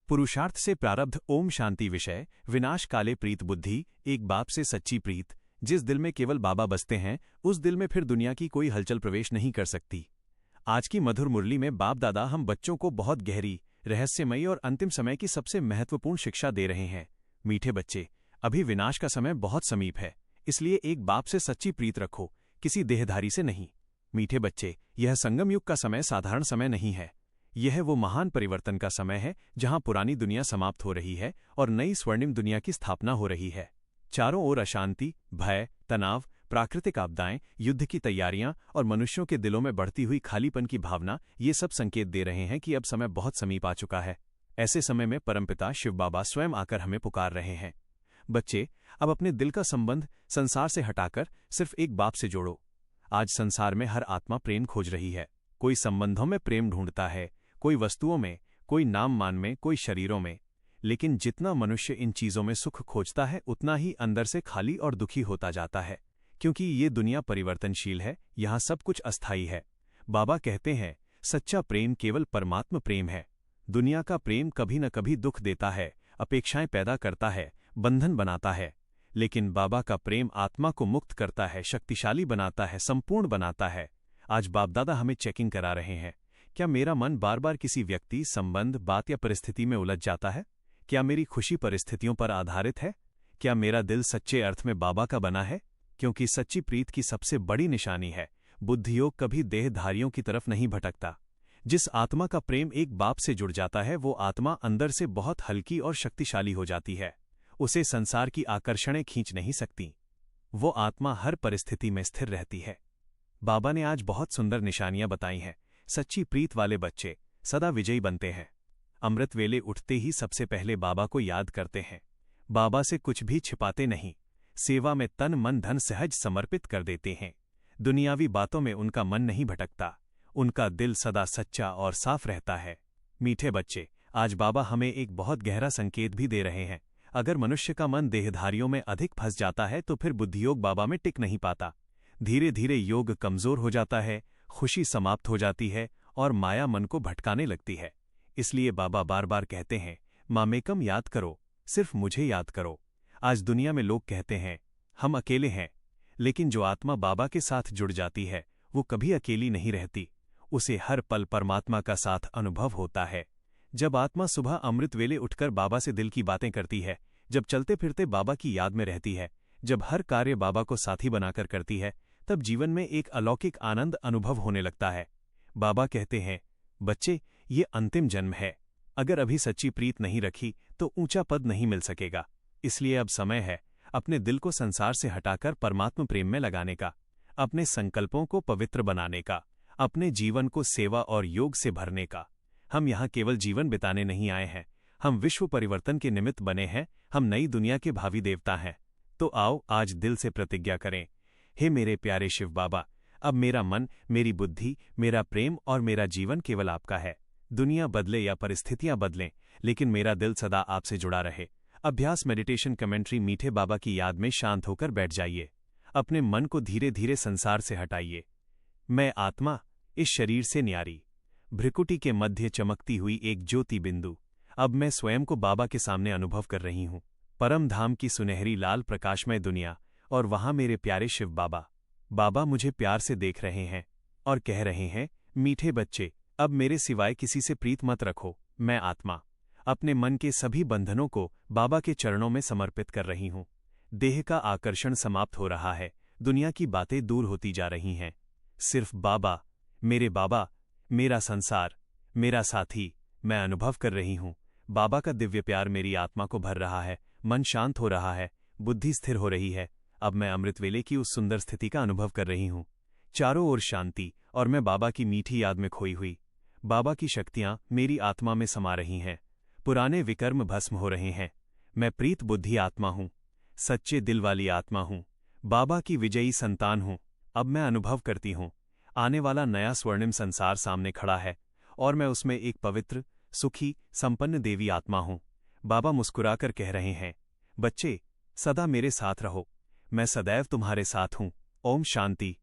पुरुषार्थ से प्रारब्ध ओम शांति विषय विनाश काले प्रीत बुद्धि एक बाप से सच्ची प्रीत। जिस दिल में केवल बाबा बसते हैं उस दिल में फिर दुनिया की कोई हलचल प्रवेश नहीं कर सकती। आज की मधुर मुरली में बाप दादा हम बच्चों को बहुत गहरी, रहस्यमयी और अंतिम समय की सबसे महत्वपूर्ण शिक्षा दे रहे हैं। मीठे बच्चे, अभी विनाश का समय बहुत समीप है, इसलिए एक बाप से सच्ची प्रीत रखो, किसी देहधारी से नहीं। मीठे बच्चे, यह संगम युग का समय साधारण समय नहीं है। यह वो महान परिवर्तन का समय है जहां पुरानी दुनिया समाप्त हो रही है और नई स्वर्णिम दुनिया की स्थापना हो रही है। चारों ओर अशांति, भय, तनाव, प्राकृतिक आपदाएं, युद्ध की तैयारियां और मनुष्यों के दिलों में बढ़ती हुई खालीपन की भावना, ये सब संकेत दे रहे हैं कि अब समय बहुत समीप आ चुका है। ऐसे समय में परमपिता शिव बाबा स्वयं आकर हमें पुकार रहे हैं। बच्चे, अब अपने दिल का संबंध संसार से हटाकर सिर्फ एक बाप से जोड़ो। आज संसार में हर आत्मा प्रेम खोज रही है। कोई संबंधों में प्रेम ढूंढता है, कोई वस्तुओं में, कोई नाम मान में, कोई शरीरों में। लेकिन जितना मनुष्य इन चीजों में सुख खोजता है उतना ही अंदर से खाली और दुखी होता जाता है, क्योंकि ये दुनिया परिवर्तनशील है, यहाँ सब कुछ अस्थायी है। बाबा कहते हैं, सच्चा प्रेम केवल परमात्म प्रेम है। दुनिया का प्रेम कभी न कभी दुख देता है, अपेक्षाएं पैदा करता है, बंधन बनाता है। लेकिन बाबा का प्रेम आत्मा को मुक्त करता है, शक्तिशाली बनाता है, संपूर्ण बनाता है। आज बाप दादा हमें चेकिंग करा रहे हैं। क्या मेरा मन बार बार किसी व्यक्ति, संबंध, बात या परिस्थिति में उलझ जाता है? क्या मेरी खुशी परिस्थितियों पर आधारित है? क्या मेरा दिल सच्चे अर्थ में बाबा का बना है? क्योंकि सच्ची प्रीत की सबसे बड़ी निशानी है, बुद्धियोग कभी देहधारियों की तरफ नहीं भटकता। जिस आत्मा का प्रेम एक बाप से जुड़ जाता है वो आत्मा अंदर से बहुत हल्की और शक्तिशाली हो जाती है। उसे संसार की आकर्षणें खींच नहीं सकती। वो आत्मा हर परिस्थिति में स्थिर रहती है। बाबा ने आज बहुत सुंदर निशानियां बताई हैं। सच्ची प्रीत वाले बच्चे सदा विजयी बनते हैं। अमृत वेले उठते ही सबसे पहले बाबा को याद करते हैं। बाबा से कुछ भी छिपाते नहीं, सेवा में तन मन धन सहज समर्पित कर देते हैं। दुनियावी बातों में उनका मन नहीं भटकता, उनका दिल सदा सच्चा और साफ रहता है। मीठे बच्चे, आज बाबा हमें एक बहुत गहरा संकेत भी दे रहे हैं। अगर मनुष्य का मन देहधारियों में अधिक फंस जाता है तो फिर बुद्धियोग बाबा में टिक नहीं पाता। धीरे धीरे योग कमजोर हो जाता है, खुशी समाप्त हो जाती है और माया मन को भटकाने लगती है। इसलिए बाबा बार बार कहते हैं, मामेकम याद करो, सिर्फ मुझे याद करो। आज दुनिया में लोग कहते हैं, हम अकेले हैं, लेकिन जो आत्मा बाबा के साथ जुड़ जाती है वो कभी अकेली नहीं रहती। उसे हर पल परमात्मा का साथ अनुभव होता है। जब आत्मा सुबह अमृत वेले उठकर बाबा से दिल की बातें करती है, जब चलते फिरते बाबा की याद में रहती है, जब हर कार्य बाबा को साथी बनाकर करती है, तब जीवन में एक अलौकिक आनंद अनुभव होने लगता है। बाबा कहते हैं, बच्चे, ये अंतिम जन्म है। अगर अभी सच्ची प्रीत नहीं रखी तो ऊंचा पद नहीं मिल सकेगा। इसलिए अब समय है अपने दिल को संसार से हटाकर परमात्म प्रेम में लगाने का, अपने संकल्पों को पवित्र बनाने का, अपने जीवन को सेवा और योग से भरने का। हम यहाँ केवल जीवन बिताने नहीं आए हैं, हम विश्व परिवर्तन के निमित्त बने हैं। हम नई दुनिया के भावी देवता हैं। तो आओ आज दिल से प्रतिज्ञा करें, हे मेरे प्यारे शिव बाबा, अब मेरा मन, मेरी बुद्धि, मेरा प्रेम और मेरा जीवन केवल आपका है। दुनिया बदले या परिस्थितियां बदलें, लेकिन मेरा दिल सदा आपसे जुड़ा रहे। अभ्यास, मेडिटेशन, कमेंट्री। मीठे बाबा की याद में शांत होकर बैठ जाइए। अपने मन को धीरे धीरे संसार से हटाइए। मैं आत्मा, इस शरीर से न्यारी, भ्रिकुटी के मध्य चमकती हुई एक ज्योति बिंदु। अब मैं स्वयं को बाबा के सामने अनुभव कर रही हूँ। परम धाम की सुनहरी लाल प्रकाशमय दुनिया, और वहां मेरे प्यारे शिव बाबा। बाबा मुझे प्यार से देख रहे हैं और कह रहे हैं, मीठे बच्चे, अब मेरे सिवाय किसी से प्रीत मत रखो। मैं आत्मा अपने मन के सभी बंधनों को बाबा के चरणों में समर्पित कर रही हूं। देह का आकर्षण समाप्त हो रहा है, दुनिया की बातें दूर होती जा रही हैं। सिर्फ बाबा, मेरा संसार, मेरा साथी, मैं अनुभव कर रही हूं। बाबा का दिव्य प्यार मेरी आत्मा को भर रहा है, मन शांत हो रहा है, बुद्धि स्थिर हो रही है। अब मैं अमृत वेले की उस सुंदर स्थिति का अनुभव कर रही हूं। चारों ओर शांति और मैं बाबा की मीठी याद में खोई हुई। बाबा की शक्तियां मेरी आत्मा में समा रही हैं। पुराने विकर्म भस्म हो रहे हैं। मैं प्रीत बुद्धि आत्मा हूं, सच्चे दिल वाली आत्मा हूं, बाबा की विजयी संतान हूं। अब मैं अनुभव करती हूं, आने वाला नया स्वर्णिम संसार सामने खड़ा है और मैं उसमें एक पवित्र, सुखी, संपन्न देवी आत्मा हूं। बाबा मुस्कुराकर कह रहे हैं, बच्चे, सदा मेरे साथ रहो। मैं सदैव तुम्हारे साथ हूं। ओम शांति।